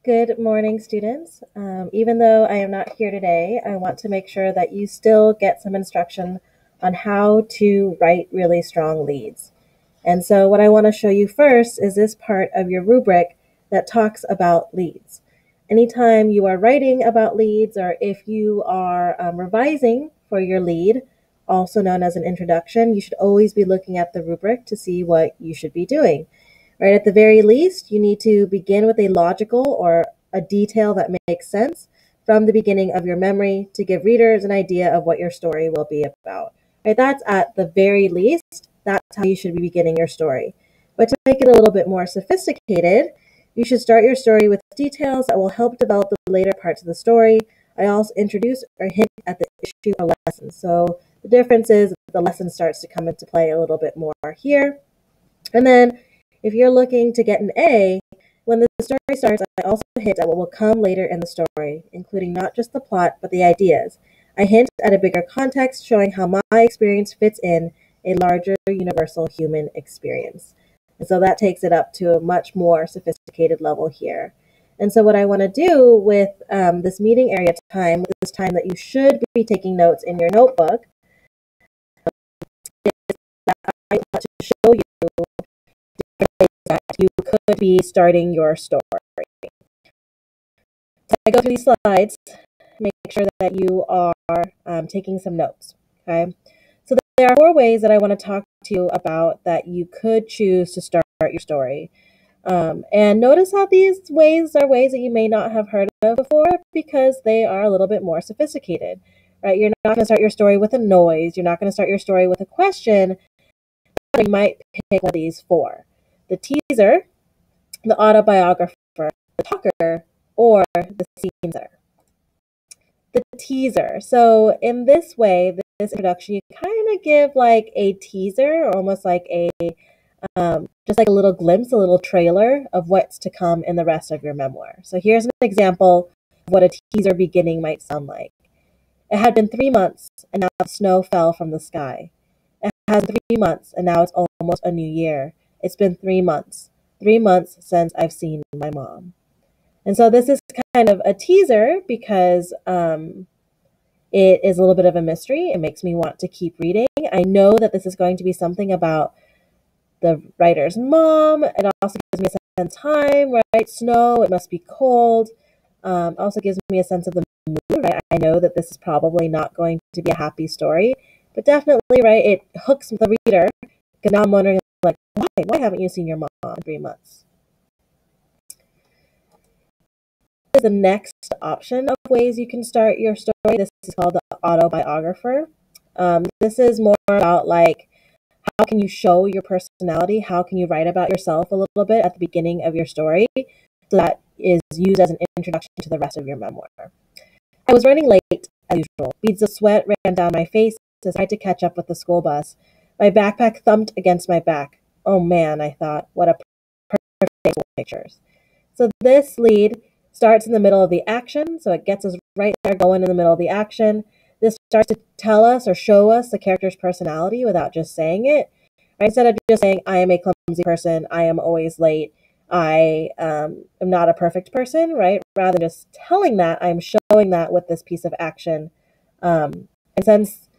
Good morning, students. Even though I am not here today, I want to make sure that you still get some instruction on how to write really strong leads. And so what I want to show you first is this part of your rubric that talks about leads. Anytime you are writing about leads, or if you are revising for your lead, also known as an introduction, you should always be looking at the rubric to see what you should be doing. Right, at the very least, you need to begin with a logical or a detail that makes sense from the beginning of your memory to give readers an idea of what your story will be about. Right, that's at the very least, that's how you should be beginning your story. But to make it a little bit more sophisticated, you should start your story with details that will help develop the later parts of the story. I also introduce or hint at the issue or lesson. So the difference is the lesson starts to come into play a little bit more here. And then if you're looking to get an A, when the story starts, I also hint at what will come later in the story, including not just the plot, but the ideas. I hint at a bigger context, showing how my experience fits in a larger universal human experience. And so that takes it up to a much more sophisticated level here. And so what I want to do with this meeting area time, this time that you should be taking notes in your notebook, is that I want to show you that you could be starting your story. So I go through these slides, make sure that you are taking some notes, okay? So there are 4 ways that I want to talk to you about that you could choose to start your story. And notice how these ways are ways that you may not have heard of before because they are a little bit more sophisticated, right? You're not going to start your story with a noise. You're not going to start your story with a question. You might pick one of these 4. The teaser, the autobiographer, the talker, or the sceneser. The teaser. So in this way, this introduction, you kind of give like a teaser, or almost like a, just like a little glimpse, a little trailer of what's to come in the rest of your memoir. So here's an example of what a teaser beginning might sound like. It had been 3 months, and now the snow fell from the sky. It has been 3 months, and now it's almost a new year. It's been 3 months. 3 months since I've seen my mom. And so this is kind of a teaser because it is a little bit of a mystery. It makes me want to keep reading. I know that this is going to be something about the writer's mom. It also gives me a sense of time, right? Snow, it must be cold. Also gives me a sense of the mood, right? I know that this is probably not going to be a happy story, but definitely, right, it hooks the reader. Because now I'm wondering, like, why haven't you seen your mom in 3 months? This is the next option of ways you can start your story. This is called the autobiographer. This is more about like, how can you show your personality? How can you write about yourself a little bit at the beginning of your story so that is used as an introduction to the rest of your memoir? I was running late as usual. Beads of sweat ran down my face as I tried to catch up with the school bus. My backpack thumped against my back. Oh man, I thought, what a perfect day for pictures. So this lead starts in the middle of the action, so it gets us right there going in the middle of the action. This starts to tell us or show us the character's personality without just saying it. Right? Instead of just saying, I am a clumsy person, I am always late, I am not a perfect person, right? Rather than just telling that, I'm showing that with this piece of action. And since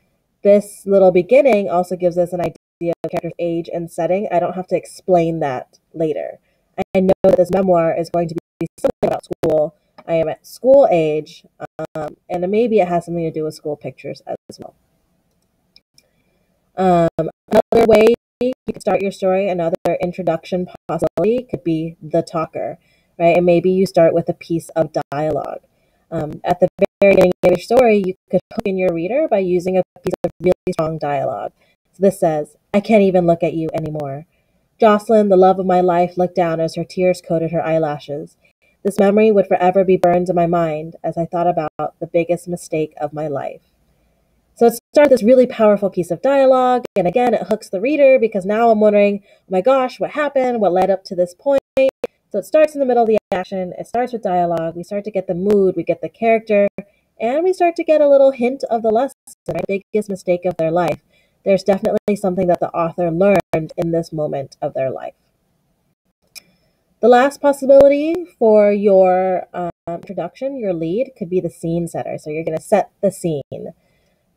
this little beginning also gives us an idea of the character's age and setting, I don't have to explain that later. I know that this memoir is going to be something about school. I am at school age, and maybe it has something to do with school pictures as well. Another way you could start your story, another introduction possibility could be the talker, right? And maybe you start with a piece of dialogue. At the very beginning of your story, you could hook in your reader by using a piece of really strong dialogue. So this says, I can't even look at you anymore. Jocelyn, the love of my life, looked down as her tears coated her eyelashes. This memory would forever be burned in my mind as I thought about the biggest mistake of my life. So it starts this really powerful piece of dialogue, and again, it hooks the reader because now I'm wondering, oh my gosh, what happened? What led up to this point? So it starts in the middle of the action, it starts with dialogue, we start to get the mood, we get the character, and we start to get a little hint of the lesson, right? The biggest mistake of their life. There's definitely something that the author learned in this moment of their life. The last possibility for your introduction, your lead, could be the scene setter. So you're going to set the scene.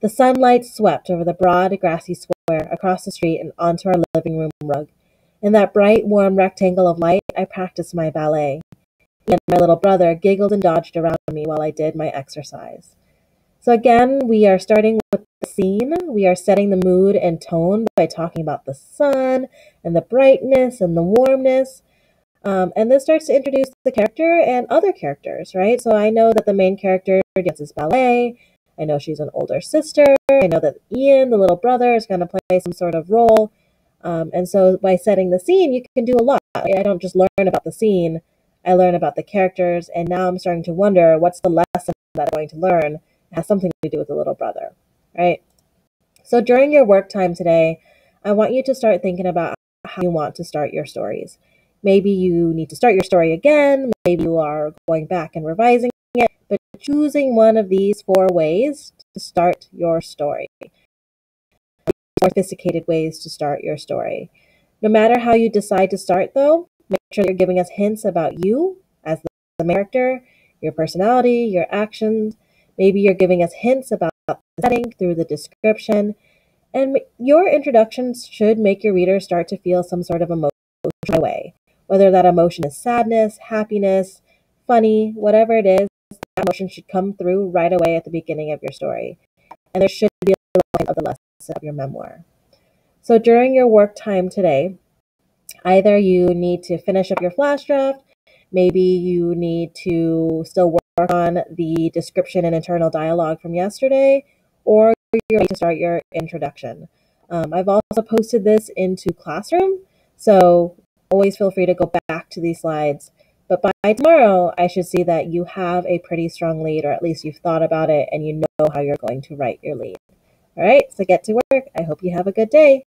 The sunlight swept over the broad, grassy square, across the street, and onto our living room rug. In that bright, warm rectangle of light, I practiced my ballet. He and my little brother giggled and dodged around me while I did my exercise. So again, we are starting with the scene. We are setting the mood and tone by talking about the sun and the brightness and the warmness. And this starts to introduce the character and other characters, right? So I know that the main character dances ballet. I know she's an older sister. I know that Ian, the little brother, is going to play some sort of role. And so by setting the scene, you can do a lot. I don't just learn about the scene, I learn about the characters. And now I'm starting to wonder, what's the lesson that I'm going to learn? It has something to do with the little brother, right? So during your work time today, I want you to start thinking about how you want to start your stories. Maybe you need to start your story again. Maybe you are going back and revising it, but choosing one of these 4 ways to start your story. More sophisticated ways to start your story. No matter how you decide to start, though, make sure you're giving us hints about you as the character, your personality, your actions. Maybe you're giving us hints about the setting through the description. And your introductions should make your reader start to feel some sort of emotion right away. Whether that emotion is sadness, happiness, funny, whatever it is, that emotion should come through right away at the beginning of your story. And there should be a line of the lesson of your memoir. So during your work time today, either you need to finish up your flash draft, maybe you need to still work on the description and internal dialogue from yesterday, or you're ready to start your introduction. I've also posted this into Classroom, so always feel free to go back to these slides. But by tomorrow, I should see that you have a pretty strong lead, or at least you've thought about it and you know how you're going to write your lead. All right, so get to work. I hope you have a good day.